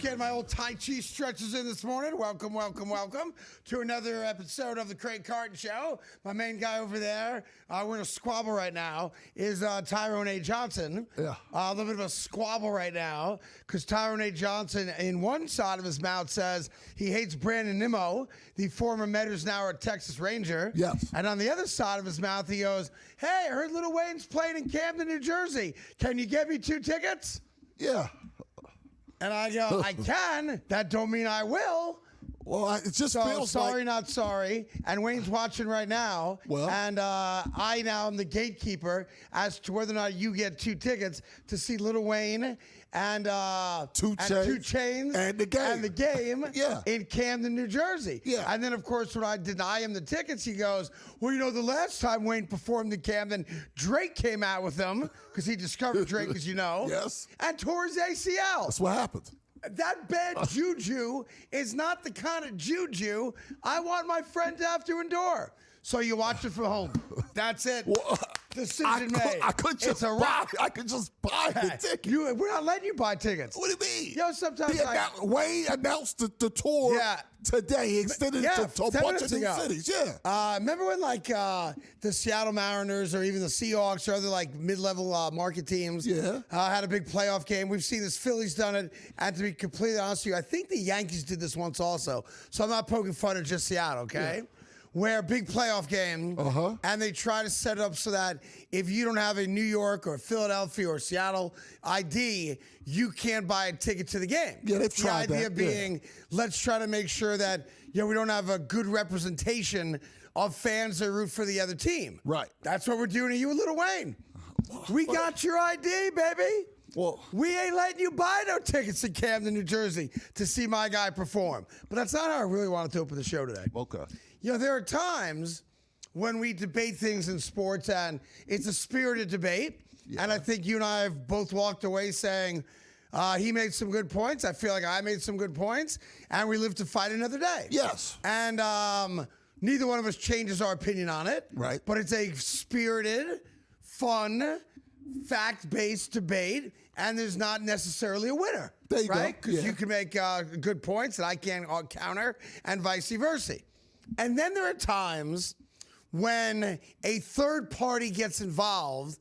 Getting my old Tai Chi stretches in this morning. Welcome to another episode of the Carton Show. My main guy over there, we're in a squabble right now, is Tyrone A. Johnson. Yeah. A little bit of a squabble right now because Tyrone A. Johnson, in one side of his mouth, says he hates Brandon Nimmo, the former Met who's now a Texas Ranger. Yes. And on the other side of his mouth, he goes, "Hey, I heard Lil Wayne's playing in Camden, New Jersey. Can you get me 2 tickets?" Yeah. And I go, "I can. That don't mean I will." Well, it just feels sorry, like... not sorry. And Wayne's watching right now. Well. And I now am the gatekeeper as to whether or not you get 2 tickets to see Lil Wayne and 2 Chainz and the game. Yeah. in Camden, New Jersey. Yeah. And then, of course, when I deny him the tickets, he goes, "Well, you know, the last time Wayne performed in Camden, Drake came out with him," because he discovered Drake, as you know. Yes. And tore his ACL. That's what happened. That bad juju is not the kind of juju I want my friend to have to endure. So you watch it from home. That's it. Well, Decision made. I could just buy the ticket. We're not letting you buy tickets. What do you mean? Yo, sometimes Wayne announced the tour today. He extended it to a bunch of new cities. Yeah. Remember when the Seattle Mariners or even the Seahawks or other mid-level market teams had a big playoff game? We've seen this. Phillies done it. And to be completely honest with you, I think the Yankees did this once also. So I'm not poking fun at just Seattle, okay? Yeah. Where big playoff game, and they try to set it up so that if you don't have a New York or Philadelphia or Seattle ID, you can't buy a ticket to the game. Yeah, they've tried that. The idea being, let's try to make sure that we don't have a good representation of fans that root for the other team. Right. That's what we're doing to you with Lil Wayne. We got your ID, baby. Well, we ain't letting you buy no tickets to Camden, New Jersey to see my guy perform. But that's not how I really wanted to open the show today. Okay. There are times when we debate things in sports, and it's a spirited debate. Yeah. And I think you and I have both walked away saying he made some good points. I feel like I made some good points. And we live to fight another day. Yes. And neither one of us changes our opinion on it. Right. But it's a spirited, fun, fact-based debate, and there's not necessarily a winner. There you right? go. Because you can make good points that I can't counter, and vice versa. And then there are times when a third party gets involved,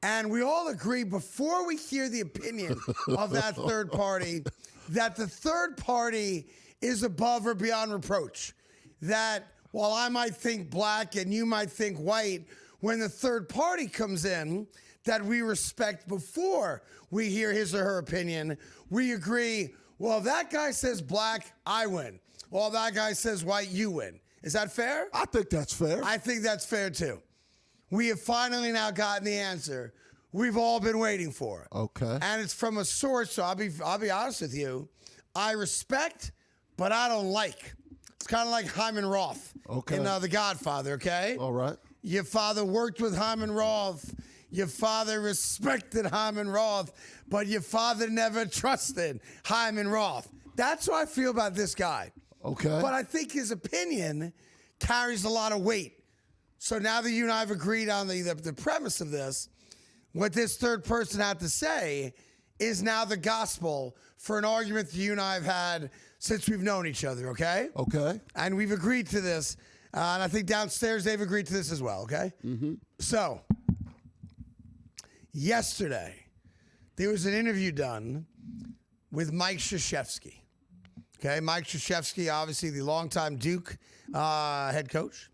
and we all agree before we hear the opinion of that third party that the third party is above or beyond reproach. That while I might think black and you might think white, when the third party comes in that we respect before we hear his or her opinion, we agree, well, if that guy says black, I win. Well, if that guy says white, you win. Is that fair? I think that's fair. I think that's fair, too. We have finally now gotten the answer we've all been waiting for. Okay. And it's from a source, so I'll be honest with you. I respect, but I don't like. It's kind of like Hyman Roth in The Godfather, okay? All right. Your father worked with Hyman Roth. Your father respected Hyman Roth, but your father never trusted Hyman Roth. That's how I feel about this guy. Okay. But I think his opinion carries a lot of weight. So now that you and I have agreed on the premise of this, what this third person had to say is now the gospel for an argument that you and I have had since we've known each other, okay? Okay. And we've agreed to this. And I think downstairs they've agreed to this as well, okay? Mm-hmm. So, yesterday, there was an interview done with Mike Krzyzewski. Okay, Mike Krzyzewski, obviously the longtime Duke head coach.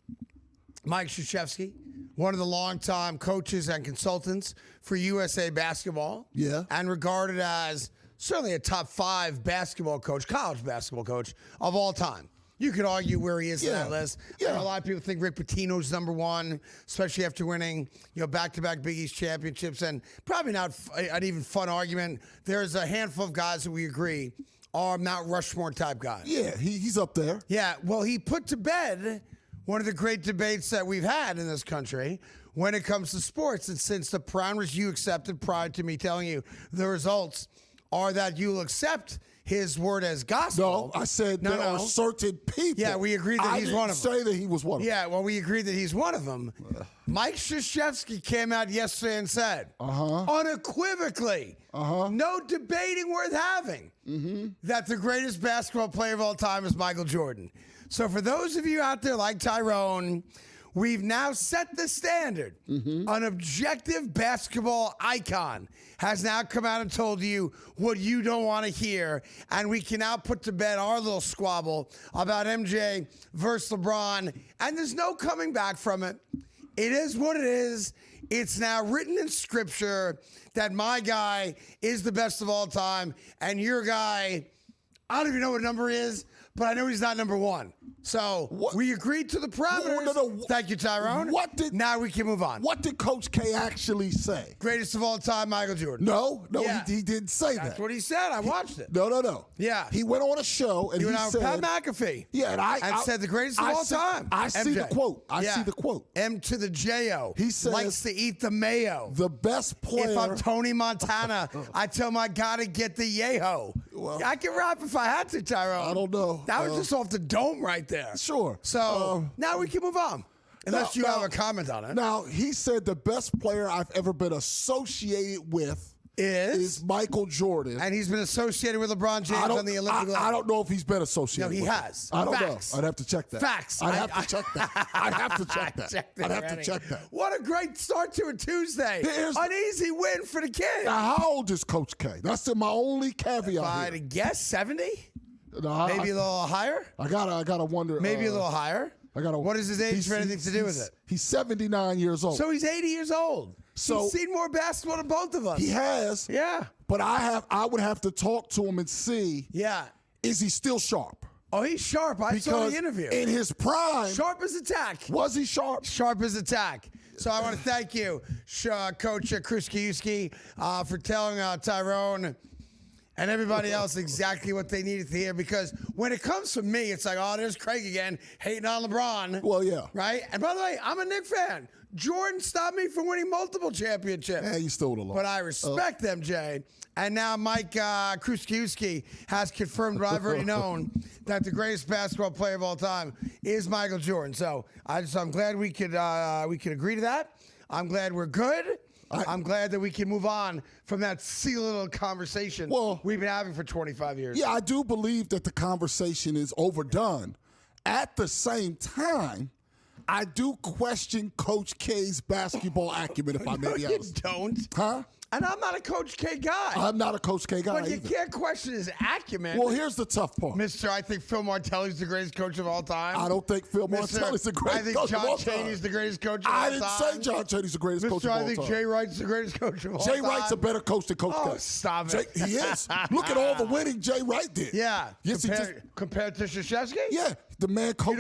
Mike Krzyzewski, one of the longtime coaches and consultants for USA basketball. Yeah. And regarded as certainly a top 5 basketball coach, college basketball coach of all time. You could argue where he is in that list. Yeah. A lot of people think Rick Pitino's number 1, especially after winning, back-to-back Big East championships, and probably not an even fun argument. There's a handful of guys that we agree are Mount Rushmore type guys. Yeah, he's up there. Yeah, well, he put to bed one of the great debates that we've had in this country when it comes to sports. And since the parameters you accepted prior to me telling you the results or that you'll accept his word as gospel. No, I said there are certain people. Yeah, we agreed that he's one of them. I didn't say that he was one of them. Yeah, well, we agreed that he's one of them. Mike Krzyzewski came out yesterday and said, unequivocally, no debating worth having, that the greatest basketball player of all time is Michael Jordan. So for those of you out there like Tyrone, we've now set the standard. An objective basketball icon has now come out and told you what you don't want to hear, and we can now put to bed our little squabble about MJ versus LeBron, and there's no coming back from it. It is what it is. It's now written in scripture that my guy is the best of all time, and your guy, I don't even know what number is, but I know he's not number one. So we agreed to the parameters. Thank you, Tyrone. Now we can move on. What did Coach K actually say? Greatest of all time, Michael Jordan. No, he didn't say that. That's what he said. I watched it. No. Yeah. He went on a show and he said, Pat McAfee. Yeah, and said the greatest of all time. I see the quote. I see the quote. M to the J-O. He says, likes to eat the mayo. The best player. If I'm Tony Montana, I tell my guy to get the yayo. Well, I can rap if I had to, Tyrone. I don't know. That was just off the dome right there. Sure. So now we can move on. Unless you have a comment on it. Now, he said the best player I've ever been associated with is Michael Jordan. And he's been associated with LeBron James on the Olympic level. I don't know if he's been associated with him. No, he has. I don't know. I'd have to check that. Facts. I'd have to check that. I'd have to check that. I'd have to check that. What a great start to a Tuesday. An easy win for the kid. Now, how old is Coach K? That's my only caveat if I had to guess, 70? No, maybe a little higher? I gotta wonder. Maybe a little higher? What is his age for anything to do with it? He's 79 years old. So he's 80 years old. So he's seen more basketball than both of us. He has. Yeah. But I would have to talk to him and see. Yeah. Is he still sharp? Oh, he's sharp. I saw the interview. In his prime. Sharp as a tack. Was he sharp? Sharp as a tack. So I want to thank you, Coach Krzyzewski, for telling Tyrone and everybody else exactly what they needed to hear, because when it comes to me, it's like, oh, there's Craig again, hating on LeBron. Well, yeah. Right? And by the way, I'm a Knick fan. Jordan stopped me from winning multiple championships. Yeah, you still would have lost. But I respect them, Jay. And now Mike Krzyzewski has confirmed what I've already known, that the greatest basketball player of all time is Michael Jordan. So I'm glad we could agree to that. I'm glad we're good. I'm glad that we can move on from that silly little conversation we've been having for 25 years. Yeah, I do believe that the conversation is overdone. At the same time, I do question Coach K's basketball acumen, if I may be honest. You don't. Huh? And I'm not a Coach K guy. I'm not a Coach K guy But you can't question his acumen. Well, here's the tough part. I think Phil Martelli's the greatest coach of all time. I don't think Phil Martelli's the greatest coach of all time. I think John Chaney's the greatest coach of all time. I didn't say John Chaney's the greatest coach of all time. I think Jay Wright's the greatest coach of all time. Jay Wright's a better coach than Coach K. Oh, stop it. He is. Look at all the winning Jay Wright did. Yeah. Yes, compared to Krzyzewski? Yeah. The man coached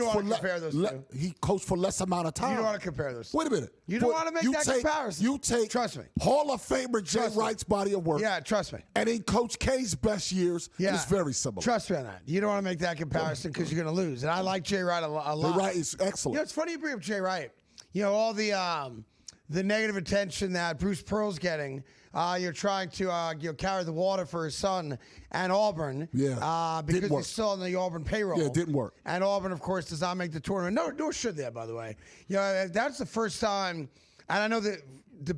he coached for less amount of time. You don't want to compare those two. Wait a minute. You don't want to make that comparison. You take trust me. Hall of Famer Jay Wright's body of work. Yeah, trust me. And in Coach K's best years, it's very similar. Trust me on that. You don't want to make that comparison because you're going to lose. And I like Jay Wright a lot. Jay Wright is excellent. You know, it's funny you bring up Jay Wright. You know, all the negative attention that Bruce Pearl's getting. You're trying to carry the water for his son and Auburn. Yeah. Because he's still on the Auburn payroll. Yeah, it didn't work. And Auburn, of course, does not make the tournament. Nor should they, by the way. You know, that's the first time. And I know that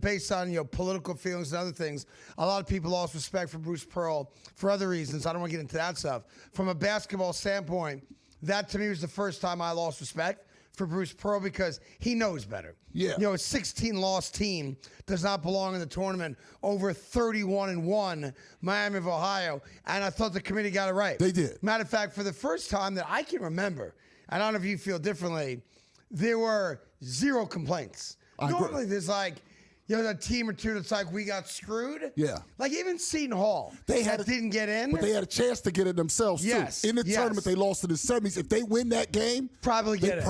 based on political feelings and other things, a lot of people lost respect for Bruce Pearl for other reasons. I don't want to get into that stuff. From a basketball standpoint, that to me was the first time I lost respect for Bruce Pearl, because he knows better. Yeah. You know, a 16-loss team does not belong in the tournament over 31-1 Miami of Ohio. And I thought the committee got it right. They did. Matter of fact, for the first time that I can remember, and I don't know if you feel differently, there were zero complaints. Normally there's a team or two that's like, we got screwed. Yeah. Like even Seton Hall, didn't get in. But they had a chance to get it themselves, too. In the tournament, they lost in the semis. If they win that game, probably get it.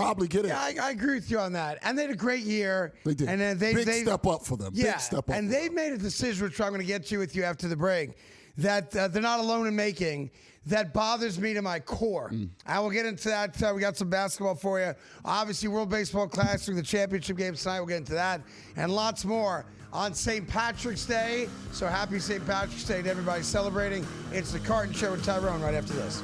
Yeah, I agree with you on that. And they had a great year. They did. And then Big step up for them. Yeah. Big step up. And they've made a decision, which I'm going to get to with you after the break, that they're not alone in making that bothers me to my core. I will get into that. We got some basketball for you. Obviously, World Baseball Classic, the championship game tonight. We'll get into that and lots more on St. Patrick's Day. So happy St. Patrick's Day to everybody celebrating. It's the Carton Show with Tyrone right after this.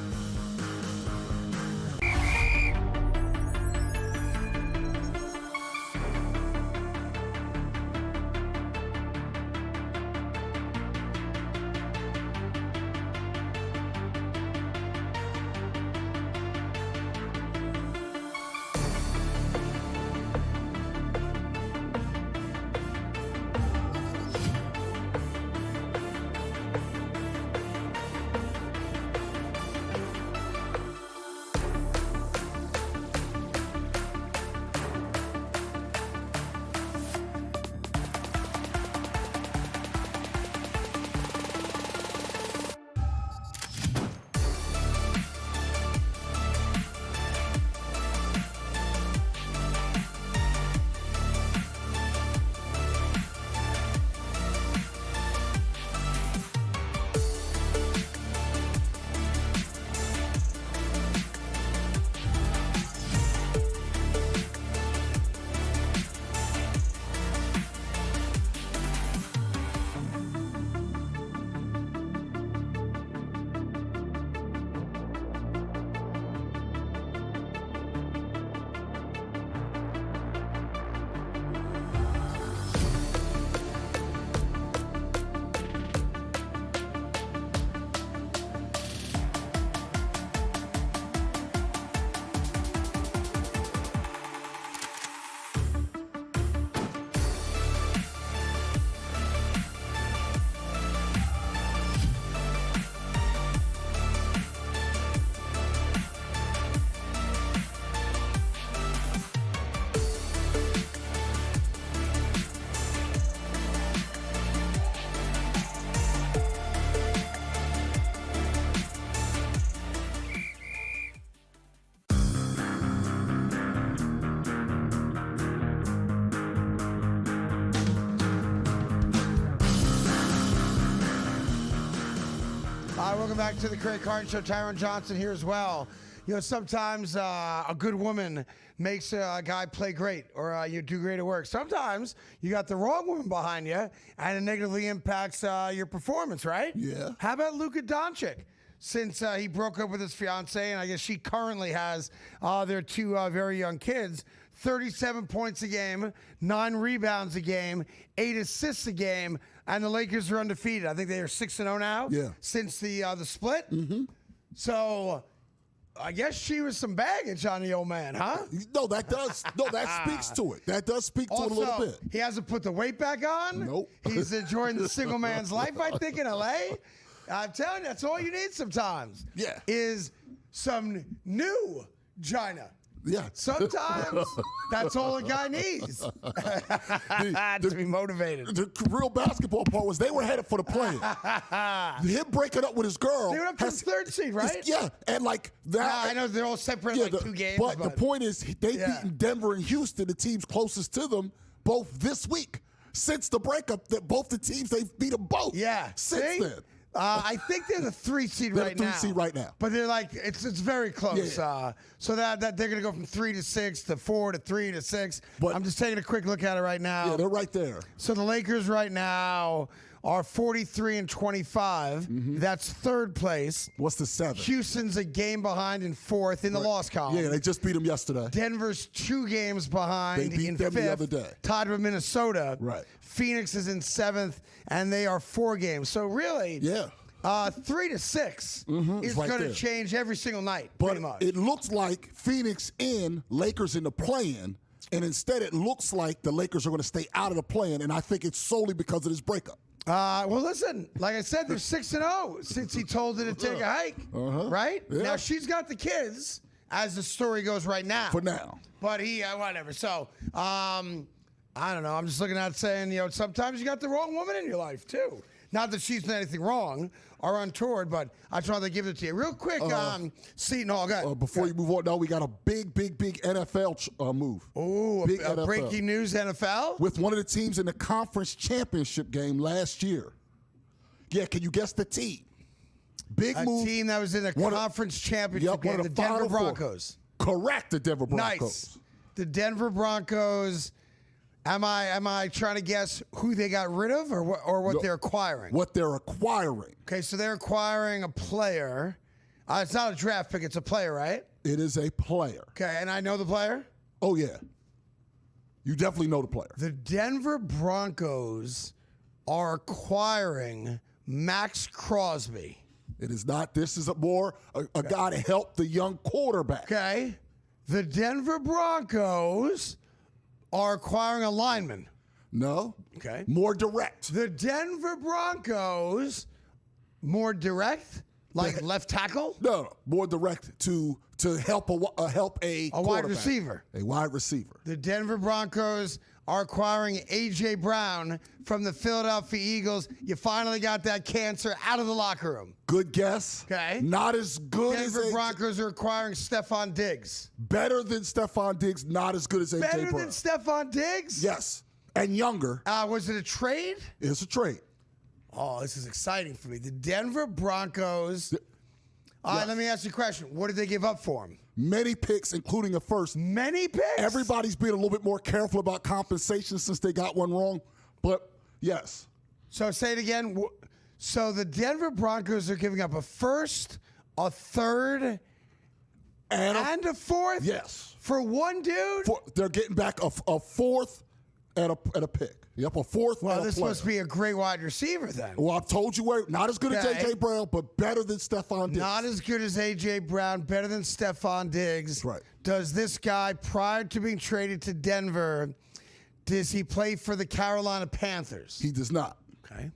Welcome back to the Craig Carton Show. Tyrone Johnson here as well. You know, sometimes a good woman makes a guy play great or you do great at work. Sometimes you got the wrong woman behind you and it negatively impacts your performance, right? Yeah. How about Luka Doncic? Since he broke up with his fiance, and I guess she currently has their two very young kids, 37 points a game, 9 rebounds a game, 8 assists a game, and the Lakers are undefeated. I think they are 6-0 now. Yeah. Since the split. Mm-hmm. So I guess she was some baggage on the old man, huh? No, that speaks to it. That does speak to it a little bit. He hasn't put the weight back on. Nope. He's enjoying the single man's life, I think, in L.A. I'm telling you, that's all you need sometimes. Yeah. Is some new Gina. Yeah. Sometimes that's all a guy needs to be motivated. The real basketball part was they were headed for the play. Him breaking up with his girl. They were up to the 3rd seed, right? Yeah, and like that. I know they're all separate like 2 games. But the point is, they beaten Denver and Houston, the teams closest to them, both this week. Since the breakup, that both the teams, they've beat them both. Yeah. Since then. I think they're the 3 seed right now. They're the 3 seed right now. But they're like, it's very close. Yeah. So that they're going to go from 3 to 6 to 4 to 3 to 6. But I'm just taking a quick look at it right now. Yeah, they're right there. So the Lakers right now are 43 and 25. Mm-hmm. That's 3rd place. What's the 7th? Houston's a game behind in 4th in the loss column. Yeah, they just beat them yesterday. Denver's 2 games behind They beat in them 5th, the other day. tied with Minnesota. Right. Phoenix is in 7th, and they are 4 games. So really, 3 to 6 is right going to there. change every single night, But pretty much. it looks like Phoenix in, Lakers in the play-in, and instead it looks like the Lakers are going to stay out of the play-in, and I think it's solely because of this breakup. Well, listen, like I said, they're 6-0 since he told her to take a hike, right? Yeah. Now, she's got the kids, as the story goes right now. For now. But he, whatever. So, I don't know. I'm just looking at it saying, sometimes you got the wrong woman in your life, too. Not that she's done anything wrong or untoward, but I just wanted to give it to you. Real quick, Seton Hall, go ahead. Before you move on, now we got a big NFL move. Ooh, big a breaking news NFL? With one of the teams in the conference championship game last year. Yeah, can you guess the team? Big A move. team that was in a conference championship game, one of the the Denver Final Four. Broncos. Correct, the Denver Broncos. Nice. The Denver Broncos. Am I trying to guess who they got rid of or what they're acquiring? What they're acquiring. Okay, so they're acquiring a player. It's not a draft pick, it's a player, right? It is a player. Okay, and I know the player? Oh, yeah. You definitely know the player. The Denver Broncos are acquiring Max Crosby. It is not. This is a guy to help the young quarterback. Okay. The Denver Broncos are acquiring a lineman. No. Okay. More direct. The Denver Broncos, more direct, like left tackle? No. More direct to help a wide receiver. A wide receiver. The Denver Broncos are acquiring A.J. Brown from the Philadelphia Eagles. You finally got that cancer out of the locker room. Good guess. Okay. Not as good as Denver Broncos are acquiring Stephon Diggs. Better than Stephon Diggs, not as good as A.J. Brown. Better than Stephon Diggs? Yes. And younger. Was it a trade? It's a trade. Oh, this is exciting for me. The Denver Broncos. All right, let me ask you a question. What did they give up for him? Many picks, including a first. Many picks? Everybody's being a little bit more careful about compensation since they got one wrong. But, yes. So say it again. So the Denver Broncos are giving up a first, a third, and a fourth? Yes. For one dude? They're getting back a fourth and a pick. Yep, a fourth. Well, and this must be a great wide receiver then. Well, I've told you where. Not as good as Okay. A.J. Brown, but better than Stephon Diggs. Not as good as A.J. Brown, better than Stephon Diggs. Right. Does this guy, prior to being traded to Denver, does he play for the Carolina Panthers? He does not. Okay.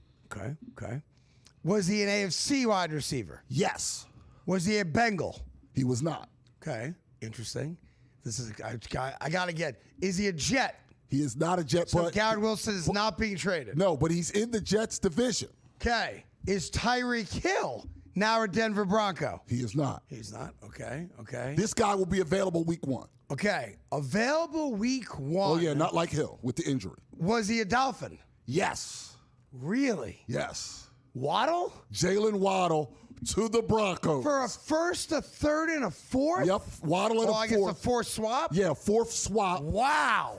Was he an AFC wide receiver? Yes. Was he a Bengal? He was not. Okay, interesting. This is I got to get. Is he a Jet? He is not a Jet. So but Garrett Wilson is not being traded. No, but he's in the Jets division. Okay. Is Tyreek Hill now a Denver Bronco? He is not. He's not. Okay. This guy will be available week 1. Okay. Available week 1. Oh, yeah, not like Hill with the injury. Was he a Dolphin? Yes. Really? Yes. Waddle? Jaylen Waddle to the Broncos. For a first, a third, and a fourth? Yep, Waddle and I a guess fourth. a fourth swap? Yeah, fourth swap. Wow.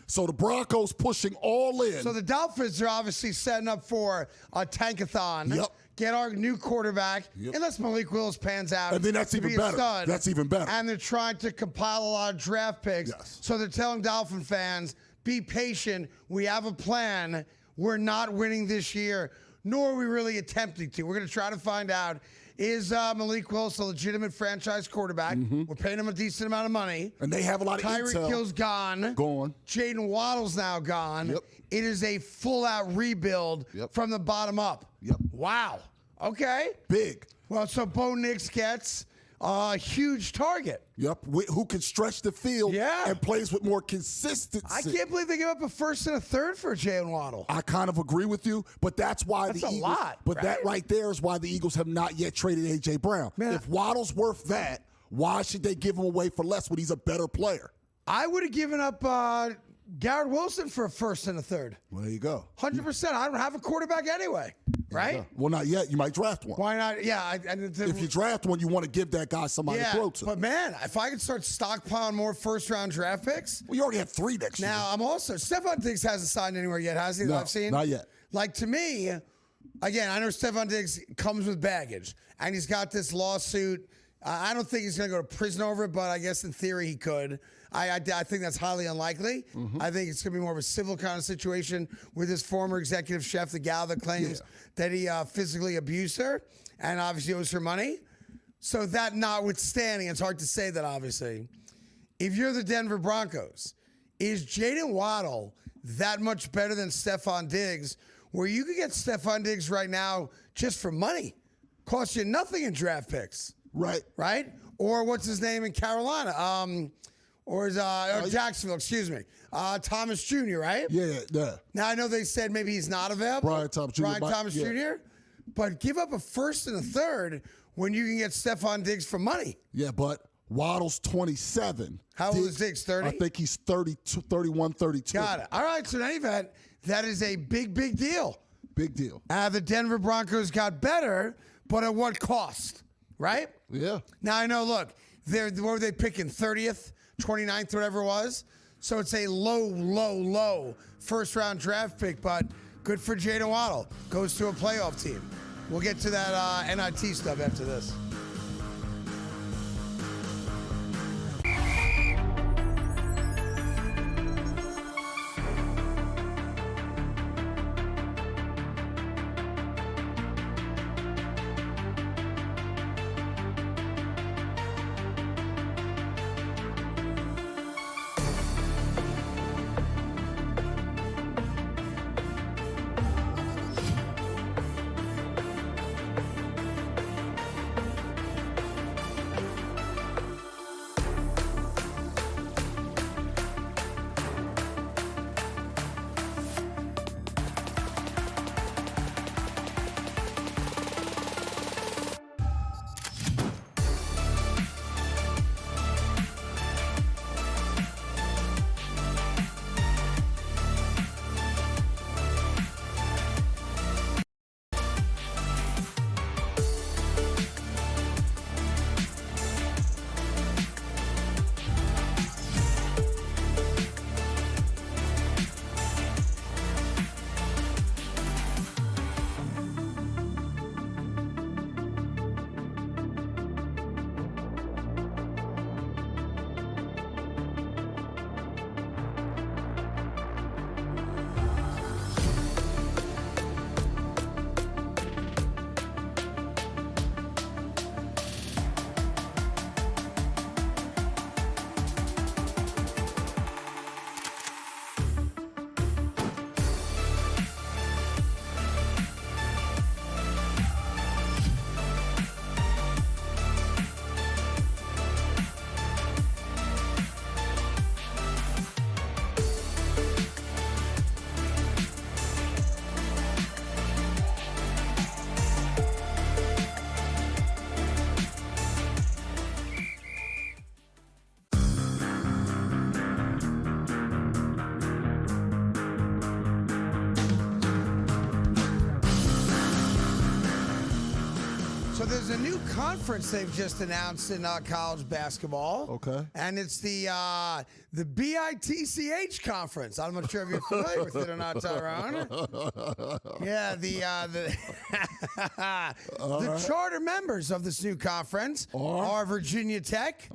So the Broncos pushing all in. So the Dolphins are obviously setting up for a tankathon. Yep. Get our new quarterback, Yep. unless Malik Willis pans out. And then that's to even be a better. stud. That's even better. And they're trying to compile a lot of draft picks. Yes. So they're telling Dolphin fans, be patient. We have a plan. We're not winning this year, nor are we really attempting to. We're going to try to find out, is Malik Willis a legitimate franchise quarterback? We're paying him a decent amount of money. And they have a lot of Tyreek intel. Hill's gone. Gone. Jaylen Waddle's now gone. Yep. It is a full-out rebuild from the bottom up. Yep. Wow. Okay. Big. Well, so Bo Nix gets a huge target. Yep. Who can stretch the field and plays with more consistency. I can't believe they gave up a first and a third for Jaylen Waddle. I kind of agree with you, but that's why That's the a Eagles. lot, but right? that right there is why the Eagles have not yet traded A.J. Brown. Man, if Waddle's worth that, why should they give him away for less when he's a better player? I would have given up Garrett Wilson for a first and a third. Well, there you go. 100%. I don't have a quarterback anyway, right? Well, not yet. You might draft one. Why not? Yeah. If you draft one, you want to give that guy somebody to throw to. But man, if I could start stockpiling more first-round draft picks. Well, you already have 3 next year. Now, I'm also, Stephon Diggs hasn't signed anywhere yet, has he? No, That I've seen? not yet. Like, to me, again, I know Stephon Diggs comes with baggage, and he's got this lawsuit. I don't think he's going to go to prison over it, but I guess in theory he could. I think that's highly unlikely. I think it's going to be more of a civil kind of situation with his former executive chef, the gal that claims that he physically abused her and obviously owes her money. So that notwithstanding, it's hard to say that, obviously. If you're the Denver Broncos, is Jaylen Waddle that much better than Stephon Diggs, where you could get Stephon Diggs right now just for money? Cost you nothing in draft picks. Right. Or what's his name in Carolina? Or Jacksonville, excuse me. Thomas Jr., right? Yeah. Now, I know they said maybe he's not available. Brian Thomas Jr. Jr. But give up a first and a third when you can get Stephon Diggs for money. Yeah, but Waddle's 27. How old is Diggs, 30? I think he's 32, 31, 32. Got it. All right, so in any event, that is a big, big deal. Big deal. The Denver Broncos got better, but at what cost, right? Yeah. Now, I know, look, what were they picking, 30th, 29th, whatever it was? So it's a low first-round draft pick, but good for Jaylen Waddle. Goes to a playoff team. We'll get to that NIT stuff after this. So there's a new conference they've just announced in college basketball. Okay. And it's the BITCH conference. I'm not sure if you're familiar with it or not, Tyrone. Yeah, the charter members of this new conference are Virginia Tech,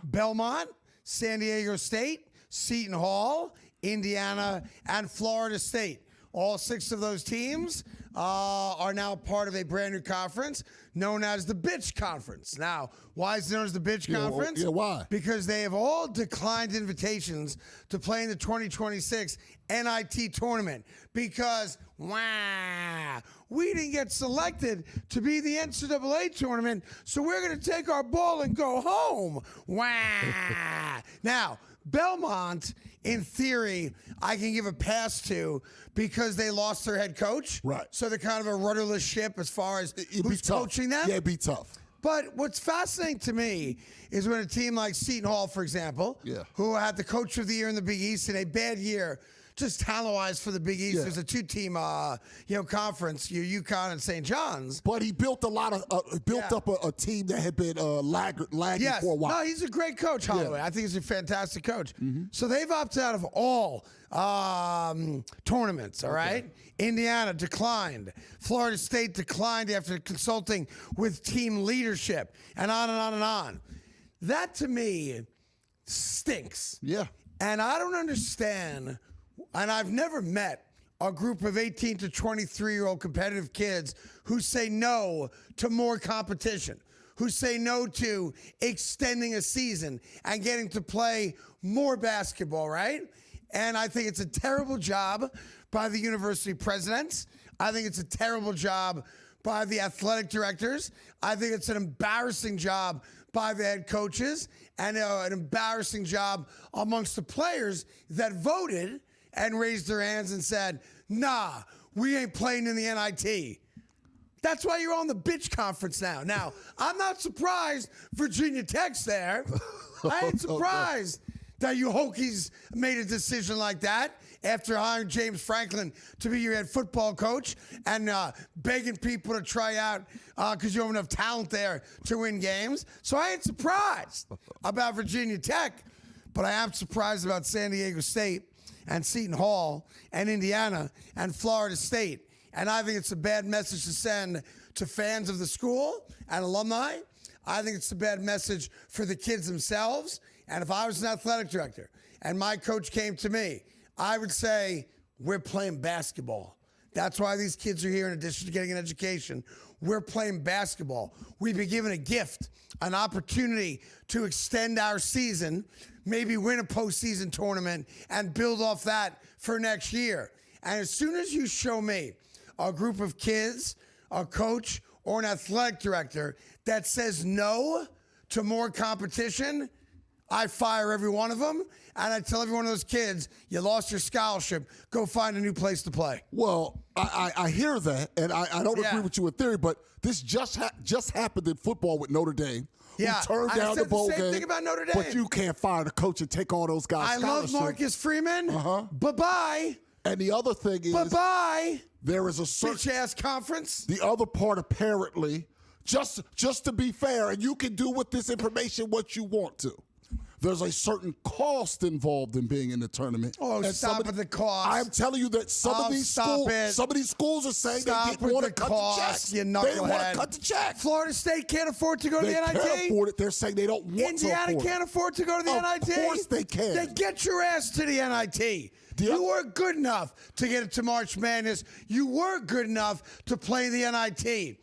Belmont, San Diego State, Seton Hall, Indiana, and Florida State. All 6 of those teams are now part of a brand new conference known as the Bitch Conference. Now, why is it known as the Bitch Conference? Yeah, why? Because they have all declined invitations to play in the 2026 NIT tournament because, we didn't get selected to be the NCAA tournament, so we're going to take our ball and go home. Now, Belmont, in theory, I can give a pass to because they lost their head coach. Right. So they're kind of a rudderless ship as far as who's coaching them. Yeah, it'd be tough. But what's fascinating to me is when a team like Seton Hall, for example, who had the coach of the year in the Big East in a bad year, just talent-wise for the Big East, there's a 2-team conference, UConn and St. John's. But he built up a team that had been lagging for a while. No, he's a great coach, Holloway. I think he's a fantastic coach. So they've opted out of all tournaments, all right? Indiana declined. Florida State declined after consulting with team leadership, and on and on and on. That, to me, stinks. Yeah. And I don't understand, and I've never met a group of 18 to 23-year-old competitive kids who say no to more competition, who say no to extending a season and getting to play more basketball, right? And I think it's a terrible job by the university presidents. I think it's a terrible job by the athletic directors. I think it's an embarrassing job by the head coaches and an embarrassing job amongst the players that voted and raised their hands and said, nah, we ain't playing in the NIT. That's why you're on the bitch conference now. Now, I'm not surprised Virginia Tech's there. I ain't surprised that you Hokies made a decision like that after hiring James Franklin to be your head football coach and begging people to try out because you don't have enough talent there to win games. So I ain't surprised about Virginia Tech, but I am surprised about San Diego State and Seton Hall and Indiana and Florida State. And I think it's a bad message to send to fans of the school and alumni. I think it's a bad message for the kids themselves. And if I was an athletic director and my coach came to me, I would say, we're playing basketball. That's why these kids are here in addition to getting an education. We're playing basketball. We've been given a gift, an opportunity to extend our season, maybe win a postseason tournament, and build off that for next year. And as soon as you show me a group of kids, a coach, or an athletic director that says no to more competition, I fire every one of them, and I tell every one of those kids, you lost your scholarship, go find a new place to play. Well, I hear that, and I don't agree with you in theory, but this just happened in football with Notre Dame. Who turned down the bowl game. Same thing about Notre Dame. But you can't fire the coach and take all those guys' scholarships. I love Marcus Freeman. Bye-bye. And the other thing is, bye-bye. There is a certain bitch-ass conference. The other part, apparently, just to be fair, and you can do with this information what you want to. There's a certain cost involved in being in the tournament. Oh, and stop with the cost. I'm telling you that some of these schools are saying they want to cut the checks. They want to cut the check. Florida State can't afford to go to the NIT. They can't afford it. They're saying they don't want to afford it. Indiana can't afford to go to the NIT. Of course they can. Then get your ass to the NIT. You were good enough to get it to March Madness. You were good enough to play the NIT.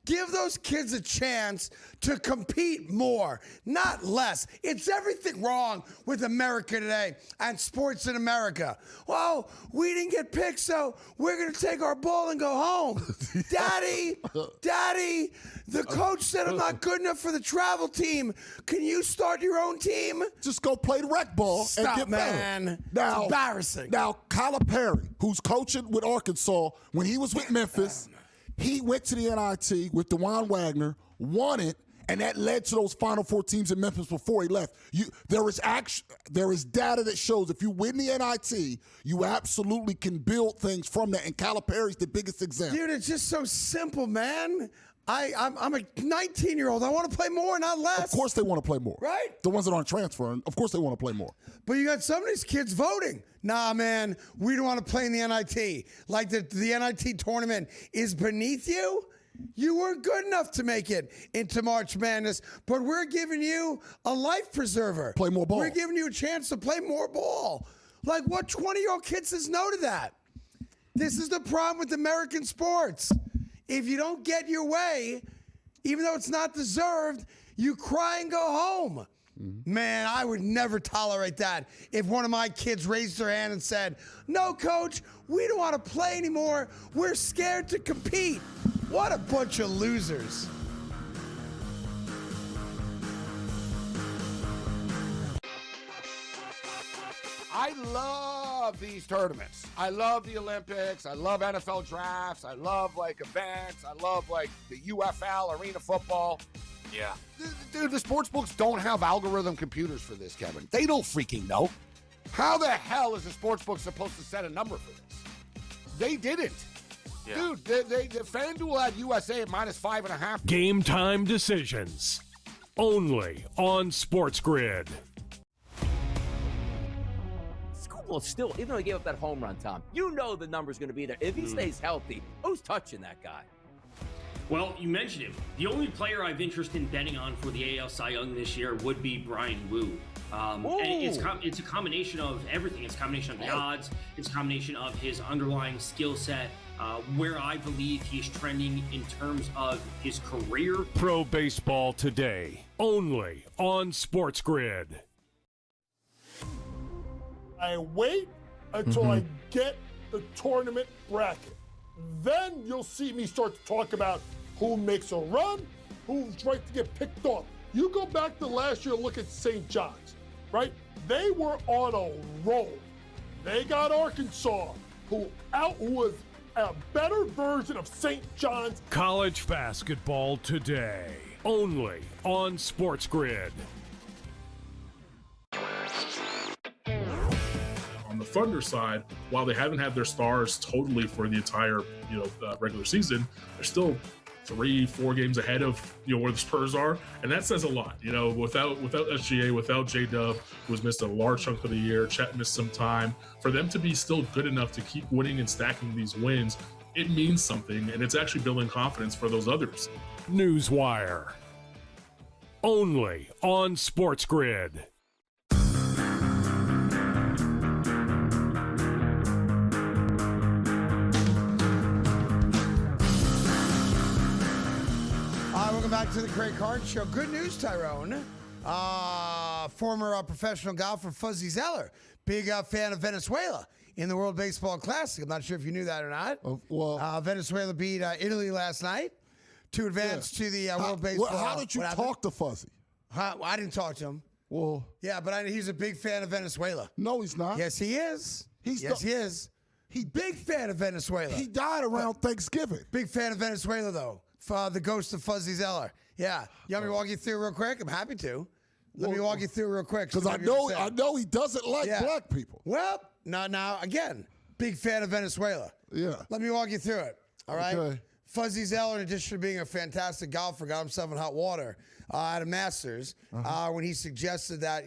Give those kids a chance to compete more, not less. It's everything wrong with America today and sports in America. Well, we didn't get picked, so we're going to take our ball and go home. Daddy, the coach said I'm not good enough for the travel team. Can you start your own team? Just go play the rec ball and get better. Now, it's embarrassing. Now, Calipari, who's coaching with Arkansas, when he was with Memphis, he went to the NIT with DeJuan Wagner, won it, and that led to those Final Four teams in Memphis before he left. There is data that shows if you win the NIT, you absolutely can build things from that, and Calipari's the biggest example. Dude, it's just so simple, man. I'm a 19-year-old. I want to play more, not less. Of course they want to play more. Right? The ones that aren't transferring, of course they want to play more. But you got some of these kids voting. Nah, man, we don't want to play in the NIT. Like the NIT tournament is beneath you. You weren't good enough to make it into March Madness, but we're giving you a life preserver. Play more ball. We're giving you a chance to play more ball. Like, what 20-year-old kid says no to that? This is the problem with American sports. If you don't get your way, even though it's not deserved, you cry and go home. Man, I would never tolerate that if one of my kids raised their hand and said, no, coach, we don't want to play anymore. We're scared to compete. What a bunch of losers. I love these tournaments. I love the Olympics. I love NFL drafts. I love events. I love the UFL, arena football. Yeah. Dude, the sports books don't have algorithm computers for this, Kevin. They don't freaking know. How the hell is the sports book supposed to set a number for this? They didn't. Yeah. Dude, the FanDuel had USA at -5.5. Game time decisions. Only on SportsGrid. Well, still, even though he gave up that home run, Tom, you know the number's going to be there. If he stays healthy, who's touching that guy? Well, you mentioned him. The only player I've interest in betting on for the AL Cy Young this year would be Brian Wu. And it's a combination of everything. It's a combination of the odds. It's a combination of his underlying skill set, where I believe he's trending in terms of his career. Pro Baseball Today, only on SportsGrid. I wait until I get the tournament bracket. Then you'll see me start to talk about who makes a run, who's right to get picked off. You go back to last year, look at St. John's, right? They were on a roll. They got Arkansas, who was a better version of St. John's. College basketball today, only on SportsGrid. Thunder side, while they haven't had their stars totally for the entire regular season, they're still 3-4 games ahead of where the Spurs are, and that says a lot. Without SGA, without J-Dub, who has missed a large chunk of the year, Chet missed some time, for them to be still good enough to keep winning and stacking these wins, it means something, and it's actually building confidence for those others. Newswire. Only on SportsGrid. Welcome back to the Craig Carton Show. Good news, Tyrone. Former professional golfer Fuzzy Zeller, big fan of Venezuela in the World Baseball Classic. I'm not sure if you knew that or not. Venezuela beat Italy last night to advance to the World Baseball. How did you talk to Fuzzy? I didn't talk to him. Well, yeah, but he's a big fan of Venezuela. No, he's not. Yes, he is. He is. Big fan of Venezuela. He died around Thanksgiving. Big fan of Venezuela, though. The ghost of Fuzzy Zeller. Yeah. You want me to walk you through real quick? I'm happy to. Let me walk you through real quick. Because I know he doesn't like black people. Well, now, again, big fan of Venezuela. Yeah. Let me walk you through it. All right? Okay. Fuzzy Zeller, in addition to being a fantastic golfer, got himself in hot water at a Masters when he suggested that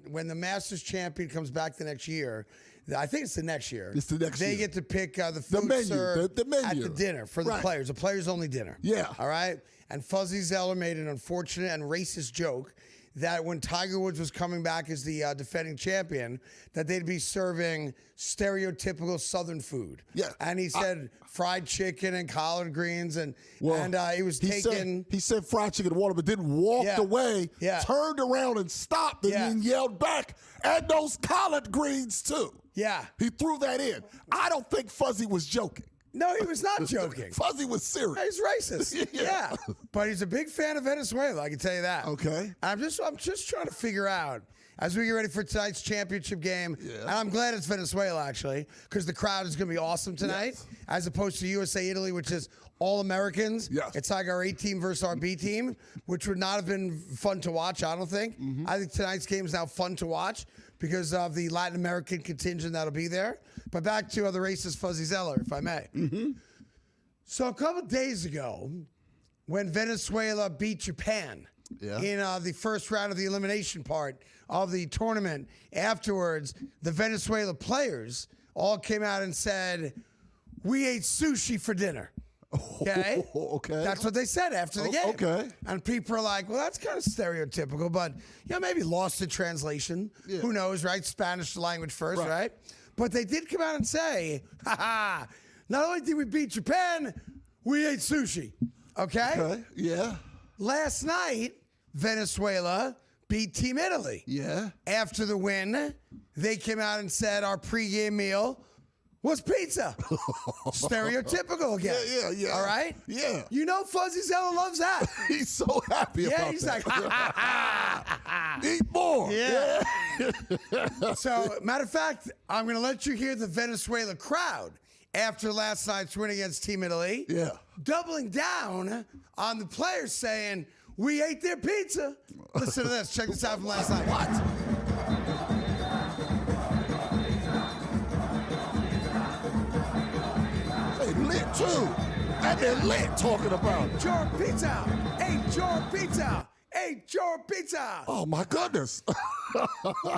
when the Masters champion comes back the next year, I think it's the next year. It's the next year. They get to pick the food menu, served the menu at the dinner for the players. A players-only dinner. Yeah. All right? And Fuzzy Zeller made an unfortunate and racist joke that when Tiger Woods was coming back as the defending champion, that they'd be serving stereotypical Southern food. Yeah. And he said fried chicken and collard greens, and he was taking... He said fried chicken and water, but then walked away, turned around and stopped, and then yelled back, and those collard greens too. Yeah. He threw that in. I don't think Fuzzy was joking. No, he was not joking. Fuzzy was serious. He's racist. Yeah. But he's a big fan of Venezuela, I can tell you that. Okay. I'm just trying to figure out, as we get ready for tonight's championship game, and I'm glad it's Venezuela, actually, because the crowd is going to be awesome tonight, as opposed to USA-Italy, which is all Americans. Yes. It's like our A team versus our B team, which would not have been fun to watch, I don't think. I think tonight's game is now fun to watch because of the Latin American contingent that'll be there. But back to the racist Fuzzy Zeller, if I may. So a couple days ago, when Venezuela beat Japan in the first round of the elimination part of the tournament, afterwards, the Venezuela players all came out and said, "We ate sushi for dinner." Okay? Okay. That's what they said after the game. Okay. And people are like, well, that's kind of stereotypical, but maybe lost in translation. Yeah. Who knows, right? Spanish language first, right? But they did come out and say, not only did we beat Japan, we ate sushi. Okay? Yeah. Last night, Venezuela beat Team Italy. Yeah. After the win, they came out and said our pregame meal was pizza. Stereotypical again. Yeah. All right? Yeah. You know Fuzzy Zeller loves that. He's so happy about that. Yeah, he's like, eat more. Yeah. So, matter of fact, I'm going to let you hear the Venezuela crowd after last night's win against Team Italy. Yeah. Doubling down on the players saying, we ate their pizza. Listen to this. Check this out from last night. What? Lit too. And they're lit talking about it. Your pizza. Ate your pizza. Ate your pizza. Oh my goodness. 4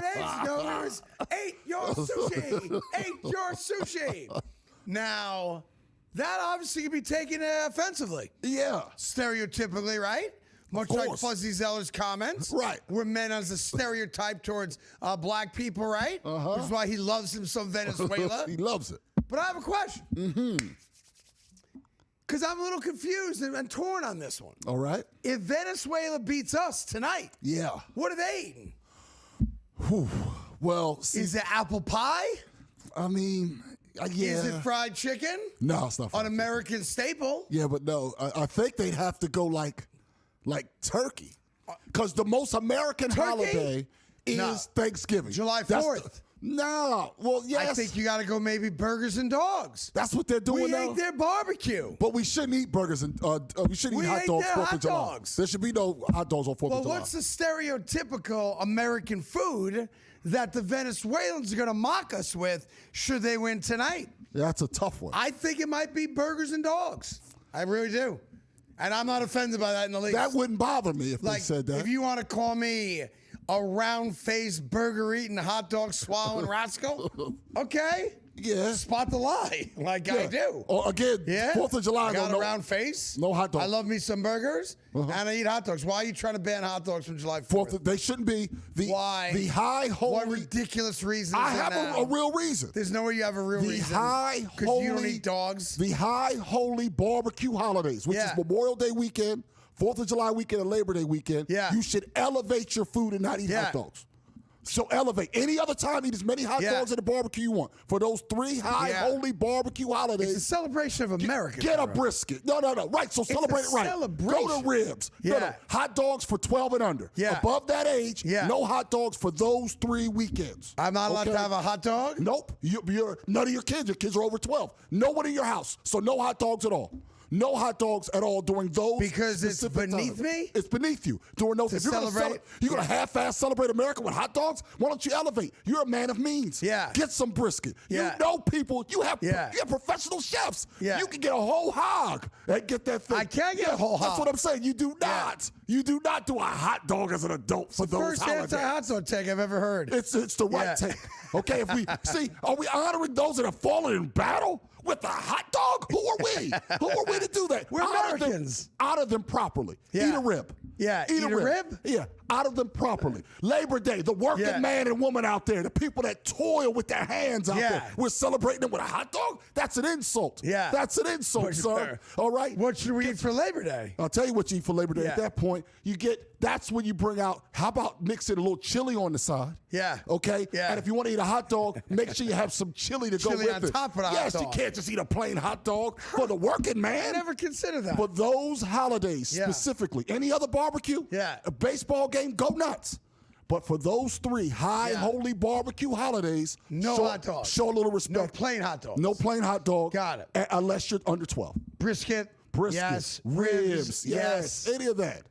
days ago, it was ate your sushi. Ate your sushi. Now, that obviously can be taken offensively. Yeah. Stereotypically, right? Much like Fuzzy Zeller's comments. Right. Were meant as a stereotype towards black people, right? Which is why he loves him some Venezuela. He loves it. But I have a question. Because I'm a little confused and torn on this one. All right. If Venezuela beats us tonight, what are they eating? Whew. Well, see, is it apple pie? I mean, yeah. Is it fried chicken? No, it's not fried An American staple? Yeah, but no. I think they'd have to go like turkey. Because the most American holiday is Thanksgiving. July 4th. No. Well, yes. I think you got to go maybe burgers and dogs. That's what they're doing We now. ate their barbecue. But we shouldn't eat burgers and we shouldn't We eat hot ate dogs their 4th hot of July. dogs. There should be no hot dogs on 4th Well, of July. what's the stereotypical American food that the Venezuelans are going to mock us with should they win tonight? That's a tough one. I think it might be burgers and dogs. I really do. And I'm not offended by that in the least. That wouldn't bother me if they said that. If you want to call me a round-faced, burger-eating, hot-dog-swallowing rascal, okay. Yeah. Spot the lie, like I do. Or again, Yeah. 4th of July. I got no, a round face. No hot dogs. I love me some burgers, and I eat hot dogs. Why are you trying to ban hot dogs from July 4th? They shouldn't be. Why? The high holy. What ridiculous reason I is it have now? a real reason. There's no way you have a real The reason. high Because holy. you don't eat dogs. The high holy barbecue holidays, which Yeah. is Memorial Day weekend, 4th of July weekend, and Labor Day weekend. Yeah. You should elevate your food and not eat hot dogs. So elevate. Any other time, eat as many hot dogs at the barbecue you want. For those 3 high holy barbecue holidays. It's a celebration of America. Get a brisket. No. Right. So celebrate it right. celebration. Go to ribs. Yeah. No. Hot dogs for 12 and under. Yeah. Above that age, no hot dogs for those 3 weekends. I'm not allowed to have a hot dog? Nope. None of your kids are over 12. No one in your house. So no hot dogs at all. No hot dogs at all during those. Because it's specific beneath times. me? It's beneath you during those. To If you're gonna celebrate? you're going to half-ass celebrate America with hot dogs? Why don't you elevate? You're a man of means. Yeah. Get some brisket. Yeah. You know people. You have Yeah. professional chefs. Yeah. You can get a whole hog and get that thing. I can't get a whole That's hog. what I'm saying. You do not. You do not do a hot dog as an adult for those First holidays. anti-hot dog take I've ever heard. It's the right take. Okay, if we see, are we honoring those that have fallen in battle with a hot dog? Who are we? Who are we to do that? We're Americans. Honor them properly. Yeah. Eat a rib. Yeah, eat a rib? Yeah, honor them properly. Labor Day, the working man and woman out there, the people that toil with their hands out there, we're celebrating them with a hot dog? That's an insult. Yeah. That's an insult, son. All right? What should we eat for Labor Day? I'll tell you what you eat for Labor Day. Yeah. At that point, that's when you bring out, how about mixing a little chili on the side? Yeah. Okay? Yeah. And if you want to eat a hot dog, make sure you have some chili to go Chili with on it. top of the hot yes, dog. you can't just eat a plain hot dog for the working man. I never considered that. For those holidays specifically. Any other barbecue? Yeah. A baseball game, go nuts. But for those 3 high holy barbecue holidays, No hot dog. Show a little respect. No plain hot dogs. No plain hot dog. Got it. Unless you're under 12. Brisket. Yes. Ribs. Yes. Any of that.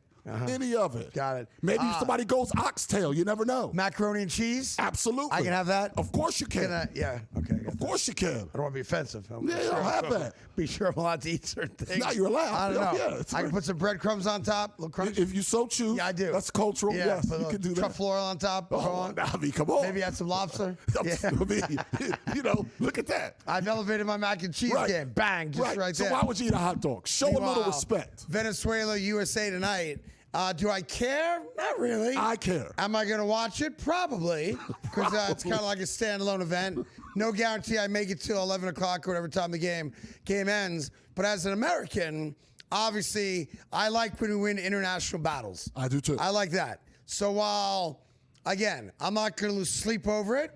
Any of it. Got it. Maybe somebody goes oxtail. You never know. Macaroni and cheese? Absolutely. I can have that? Of course you can. Okay. Of course you can. I don't want to be offensive. Yeah, you don't have that. Be sure I'm allowed to eat certain things. No, you're allowed. I don't know. Yeah, it's I can right. put some breadcrumbs on top, a little crunch. If you so choose. Yeah, I do. That's cultural. Yeah, Yes, put you a can do that. truffle oil on top. Oh, I mean, come on. Maybe add some lobster. Yeah. I mean, look at that. I've elevated my mac and cheese game. Bang, just right there. So why would you eat a hot dog? Show a little Meanwhile, respect. Venezuela, USA tonight. Do I care? Not really. I care. Am I going to watch it? Probably, because it's kind of like a standalone event. No guarantee I make it till 11 o'clock or whatever time the game ends. But as an American, obviously, I like when we win international battles. I do too. I like that. So while, again, I'm not going to lose sleep over it,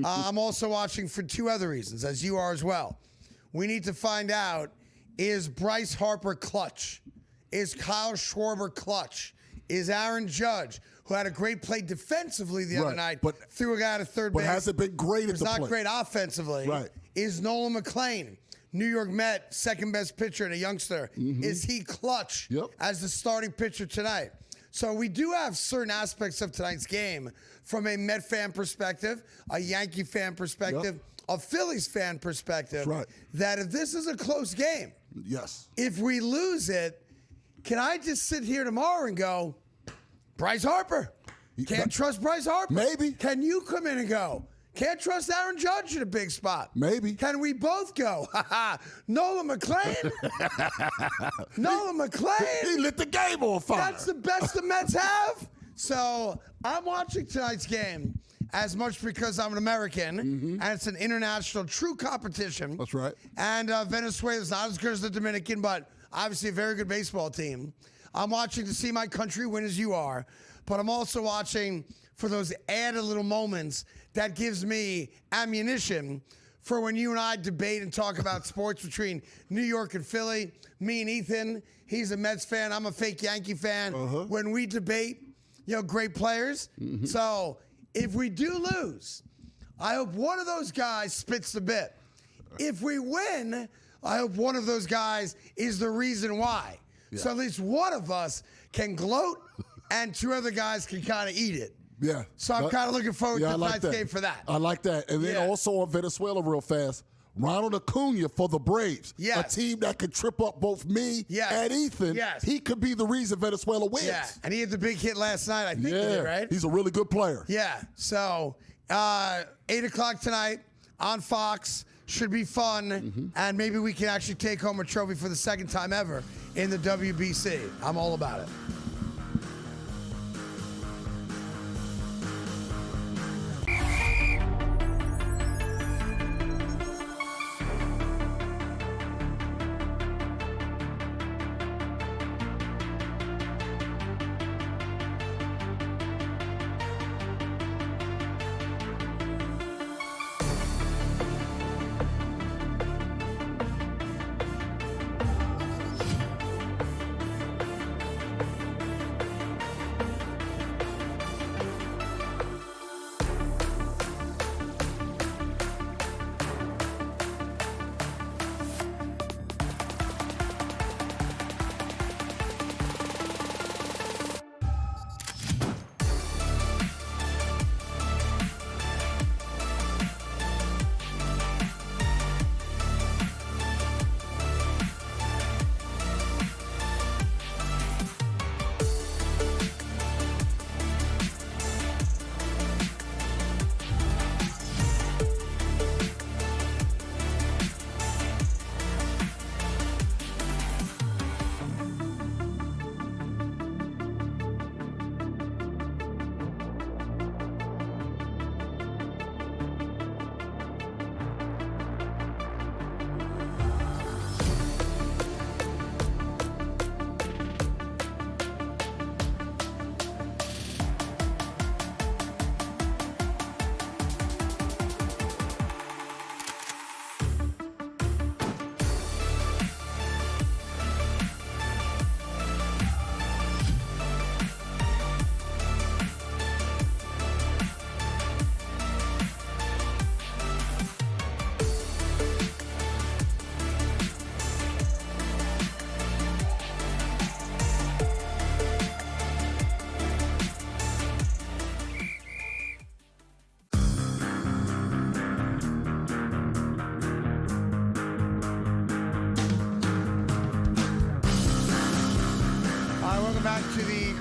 I'm also watching for 2 other reasons, as you are as well. We need to find out, is Bryce Harper clutch? Is Kyle Schwarber clutch? Is Aaron Judge, who had a great play defensively the other night, but threw a guy to third base. But hasn't been great at the plate. Not great offensively. Right. Is Nolan McClain, New York Met, second best pitcher and a youngster, is he clutch as the starting pitcher tonight? So we do have certain aspects of tonight's game from a Met fan perspective, a Yankee fan perspective, a Phillies fan perspective, that if this is a close game, if we lose it, can I just sit here tomorrow and go, Bryce Harper? Can't trust Bryce Harper? Maybe. Can you come in and go, can't trust Aaron Judge in a big spot? Maybe. Can we both go? Nolan McClain? Nolan McClain? He lit the game on fire. That's the best the Mets have? So I'm watching tonight's game as much because I'm an American, and it's an international true competition. That's right. And Venezuela's not as good as the Dominican, but obviously a very good baseball team. I'm watching to see my country win as you are, but I'm also watching for those added little moments that gives me ammunition for when you and I debate and talk about sports between New York and Philly. Me and Ethan, he's a Mets fan, I'm a fake Yankee fan. When we debate, great players. So if we do lose, I hope one of those guys spits the bit. If we win, I hope one of those guys is the reason why. Yeah. So at least one of us can gloat and 2 other guys can kind of eat it. Yeah. So I'm kind of looking forward to tonight's game for that. I like that. And then also on Venezuela real fast, Ronald Acuna for the Braves. Yes. A team that could trip up both me and Ethan. Yes. He could be the reason Venezuela wins. Yeah. And he had the big hit last night, I think, right? He's a really good player. Yeah. So 8 o'clock tonight on Fox. Should be fun. And maybe we can actually take home a trophy for the second time ever in the WBC. I'm all about it.